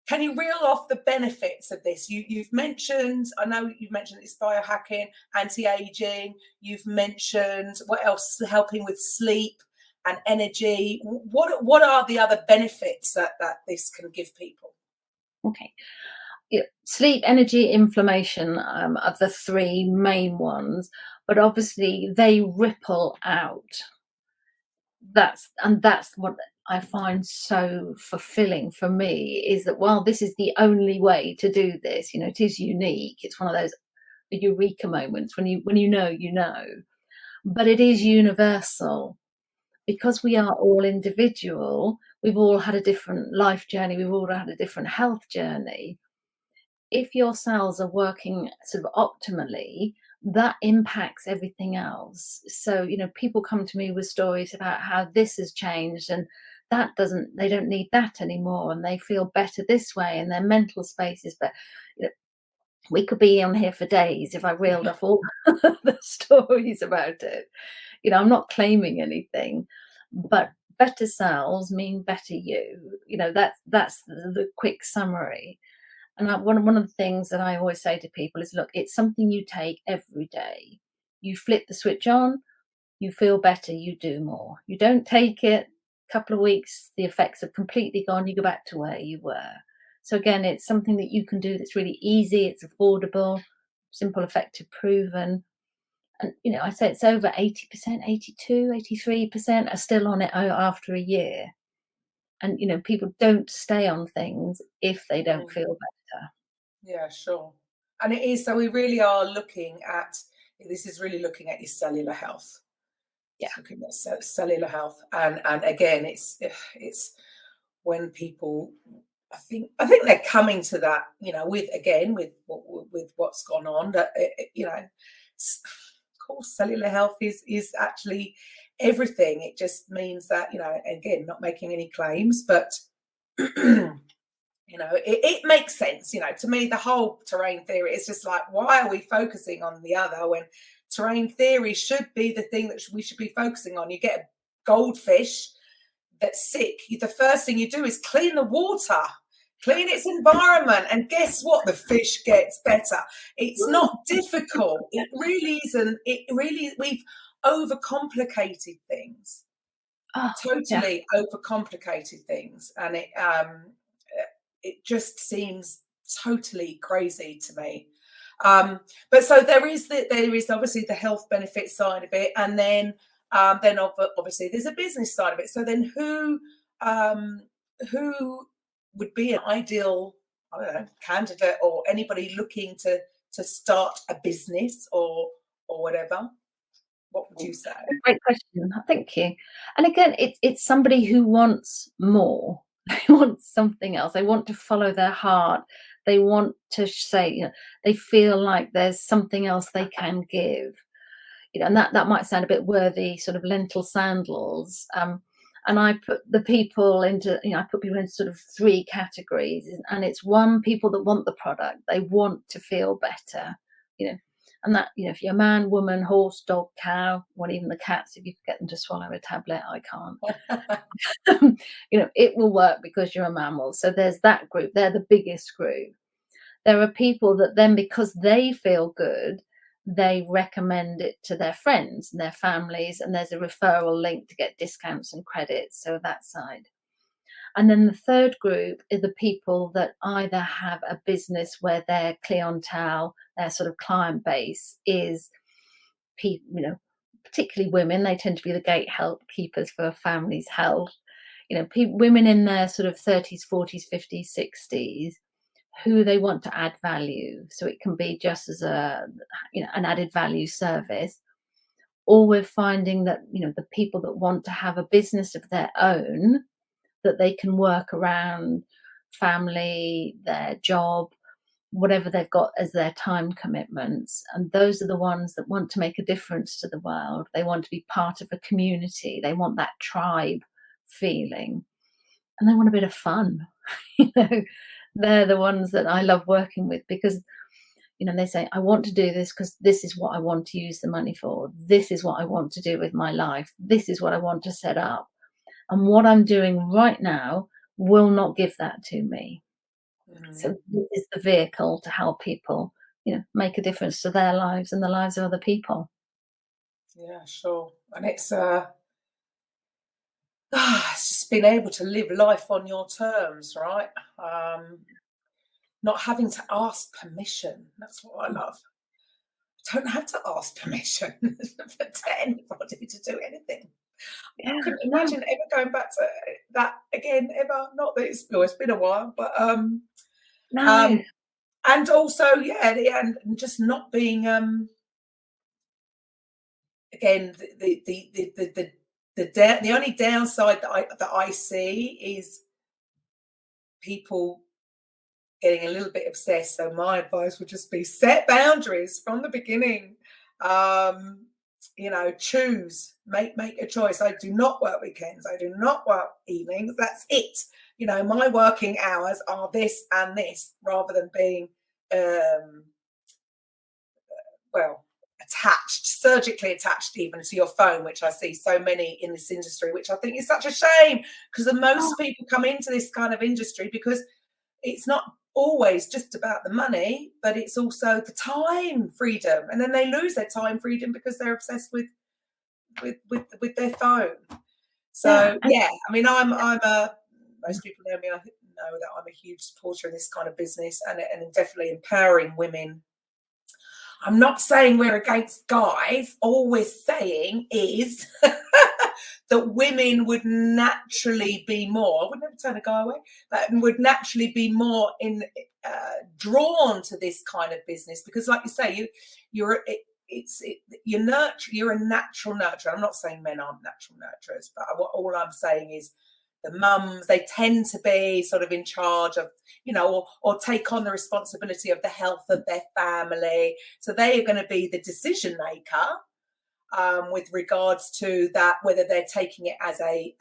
can you reel off the benefits of this? You've mentioned, I know you've mentioned it's biohacking, anti-aging. You've mentioned, what else? Helping with sleep and energy. What are the other benefits that this can give people? Okay. Sleep, energy, inflammation are the three main ones, but obviously they ripple out. That's what I find so fulfilling for me, is that while this is the only way to do this, it is unique. It's one of those eureka moments when you know, but it is universal, because we are all individual. We've all had a different life journey. We've all had a different health journey. If your cells are working sort of optimally, that impacts everything else. So, people come to me with stories about how this has changed, and they don't need that anymore, and they feel better this way, and their mental space is better. We could be on here for days if I reeled off all the stories about it. I'm not claiming anything, but better cells mean better you. That's the quick summary. And one of the things that I always say to people is, look, it's something you take every day. You flip the switch on, you feel better, you do more. You don't take it, a couple of weeks, the effects are completely gone, you go back to where you were. So again, it's something that you can do that's really easy, it's affordable, simple, effective, proven. And, I say it's over 80%, 82, 83% are still on it after a year. And, people don't stay on things if they don't feel better. Yeah, sure. And it is, so we really are looking at your cellular health. Yeah. It's looking at cellular health. And again, it's when people, I think they're coming to that, with what's gone on, that, of course, cellular health is actually everything. It just means that, again, not making any claims, but it makes sense. To me, the whole terrain theory is just like, why are we focusing on the other when terrain theory should be the thing that we should be focusing on? You get a goldfish that's sick, the first thing you do is clean the water, clean its environment, and guess what? The fish gets better. It's not difficult. It really isn't. We've overcomplicated things. Totally overcomplicated things, and it just seems totally crazy to me. But so there is obviously the health benefit side of it, and then obviously there's a business side of it. So then who would be an ideal, I don't know, candidate or anybody looking to start a business or whatever? What would you say? Great question. Thank you. And again, it's somebody who wants more. They want something else. They want to follow their heart. They want to say, they feel like there's something else they can give. And that might sound a bit worthy, sort of lentil sandals. And I put people into sort of three categories. And it's one, people that want the product. They want to feel better, and that, if you're a man, woman, horse, dog, cow, or even the cats, if you could get them to swallow a tablet, I can't. It will work because you're a mammal. So there's that group. They're the biggest group. There are people that then, because they feel good, they recommend it to their friends and their families, and there's a referral link to get discounts and credits. So that side. And then the third group are the people that either have a business where their clientele, their sort of client base is people, particularly women. They tend to be the gatekeepers for a family's health. Women in their sort of 30s, 40s, 50s, 60s, who they want to add value. So it can be just as an added value service. Or we're finding that, the people that want to have a business of their own, that they can work around family, their job, whatever they've got as their time commitments. And those are the ones that want to make a difference to the world. They want to be part of a community. They want that tribe feeling. And they want a bit of fun. They're the ones that I love working with, because they say, I want to do this because this is what I want to use the money for. This is what I want to do with my life. This is what I want to set up. And what I'm doing right now will not give that to me. Mm-hmm. So this is the vehicle to help people, make a difference to their lives and the lives of other people. Yeah, sure. And it's just being able to live life on your terms, right? Not having to ask permission. That's what I love. I don't have to ask permission to anybody to do anything. Yeah. I couldn't imagine ever going back to that again, ever. Not that it's been a while, but no. And also, and just not being again, the only downside that I see is people getting a little bit obsessed. So my advice would just be set boundaries from the beginning. Choose, make a choice. I do not work weekends. I do not work evenings. That's it. My working hours are this and this, rather than being, surgically attached even to your phone, which I see so many in this industry, which I think is such a shame, because most people come into this kind of industry because it's not always just about the money, but it's also the time freedom, and then they lose their time freedom because they're obsessed with their phone. So I mean, I'm most people know me. I know that I'm a huge supporter of this kind of business, and definitely empowering women. I'm not saying we're against guys. All we're saying is that women would naturally be more, I would never turn a guy away, but would naturally be more drawn to this kind of business, because, like you say, you're a natural nurturer. I'm not saying men aren't natural nurturers, but all I'm saying is the mums, they tend to be sort of in charge of, or take on the responsibility of the health of their family. So they are going to be the decision maker with regards to that, whether they're taking it as a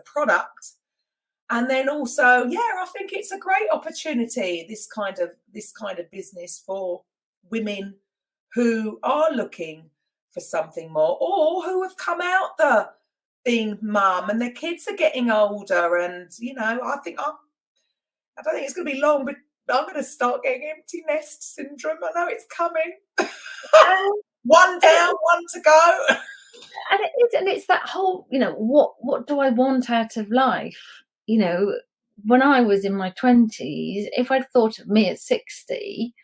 product. And then also, I think it's a great opportunity, this kind of business, for women who are looking for something more, or who have come out the being mum and their kids are getting older. And I don't think it's going to be long, but I'm going to start getting empty nest syndrome. I know it's coming. One down, one to go. And it's that whole, what do I want out of life? when I was in my 20s, if I'd thought of me at 60,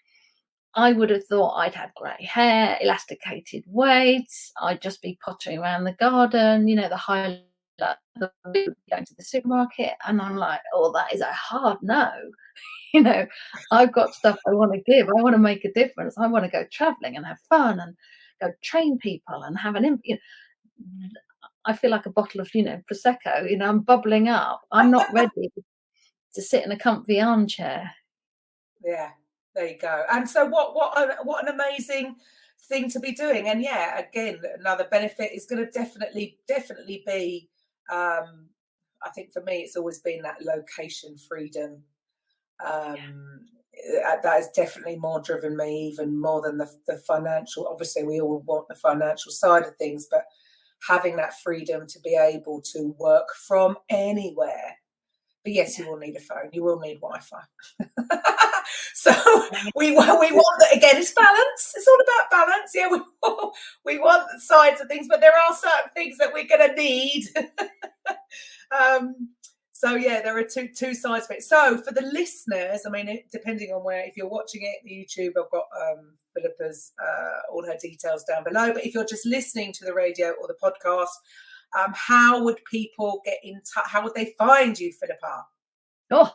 I would have thought I'd have grey hair, elasticated weights, I'd just be pottering around the garden, the highlight of going to the supermarket. And I'm like, oh, that is a hard no. I've got stuff I want to give. I want to make a difference. I want to go traveling and have fun and go train people and have I feel like a bottle of, Prosecco, I'm bubbling up. I'm not ready to sit in a comfy armchair. Yeah, there you go. And so what an amazing thing to be doing. And yeah, again, another benefit is going to definitely be, I think for me, it's always been that location freedom. That has definitely more driven me, even more than the financial. Obviously, we all want the financial side of things, but having that freedom to be able to work from anywhere. But yes, you will need a phone. You will need Wi-Fi. So we want that again. It's balance. It's all about balance. Yeah, we want the sides of things, but there are certain things that we're going to need. So yeah, there are two sides of it. So for the listeners, I mean, depending on if you're watching it on YouTube, I've got Philippa's all her details down below. But if you're just listening to the radio or the podcast, how would people get in touch? How would they find you, Philippa? Oh,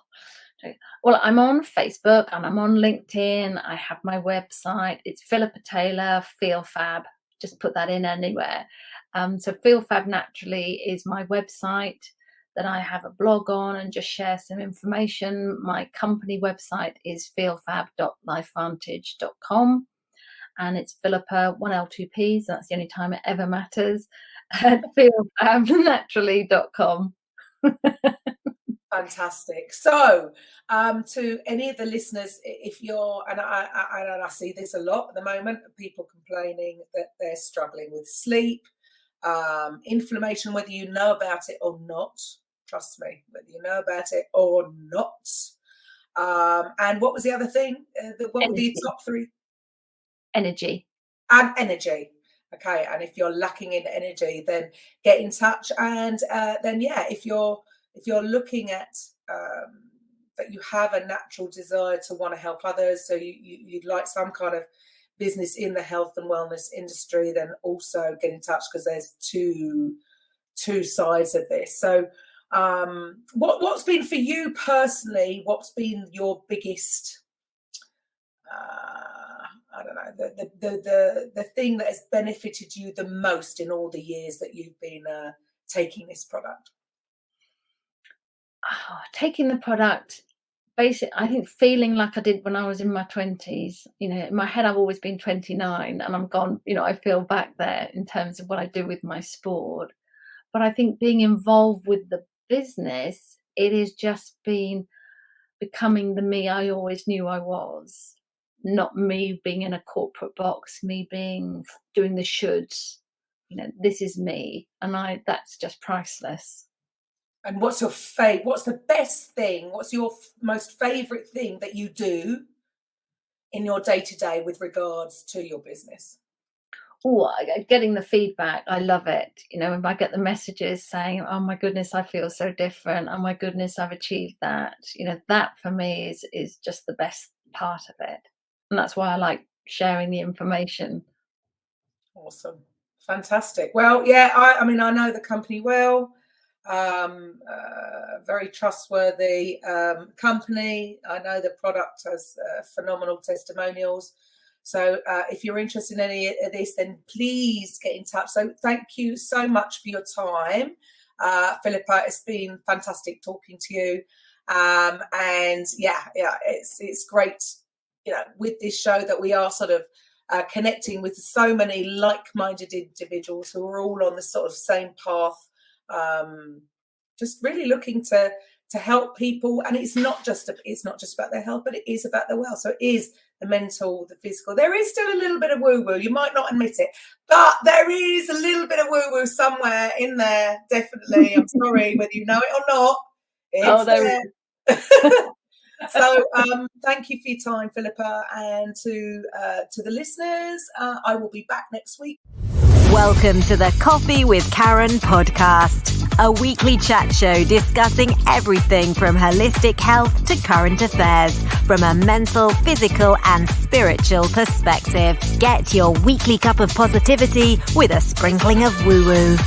well, I'm on Facebook and I'm on LinkedIn. I have my website. It's Philippa Taylor, Feel Fab. Just put that in anywhere. So Feel Fab Naturally is my website that I have a blog on and just share some information. My company website is feelfab.lifevantage.com. And it's Philippa, 1L, 2Ps. That's the only time it ever matters. At feelfabnaturally.com. Fantastic. So, to any of the listeners, if you're, and I see this a lot at the moment, people complaining that they're struggling with sleep, inflammation, whether you know about it or not. Trust me, whether you know about it or not. And what was the other thing? What were the top three? Energy. And energy. Okay. And if you're lacking in energy, then get in touch. And then, yeah, if you're looking at that you have a natural desire to want to help others, so you'd like some kind of business in the health and wellness industry, then also get in touch, because there's two sides of this. So what's been for you personally, what's been your biggest I don't know, the thing that has benefited you the most in all the years that you've been taking this product? Taking the product, basically, I think feeling like I did when I was in my 20s. In my head, I've always been 29 and I'm gone, I feel back there in terms of what I do with my sport. But I think being involved with the business, it has just been becoming the me I always knew I was. Not me being in a corporate box, me doing the shoulds. This is me, and that's just priceless. And what's your what's the best thing? What's your most favorite thing that you do in your day-to-day with regards to your business? Oh, getting the feedback, I love it. If I get the messages saying, oh my goodness, I feel so different. Oh my goodness, I've achieved that. That for me is just the best part of it. And that's why I like sharing the information. Awesome. Fantastic. Well, yeah, I mean, I know the company well. Very trustworthy company. I know the product has phenomenal testimonials. So if you're interested in any of this, then please get in touch. So thank you so much for your time, Philippa. It's been fantastic talking to you. And yeah, it's great, with this show that we are sort of connecting with so many like-minded individuals who are all on the sort of same path, just really looking to help people. And it's not just about their health, but it is about their wealth. So it is the mental, the physical. There is still a little bit of woo-woo. You might not admit it, but there is a little bit of woo-woo somewhere in there, definitely. I'm sorry, whether you know it or not. It's there. So thank you for your time, Philippa, and to the listeners, I will be back next week. Welcome to the Coffee with Karen podcast, a weekly chat show discussing everything from holistic health to current affairs from a mental, physical and spiritual perspective. Get your weekly cup of positivity with a sprinkling of woo-woo.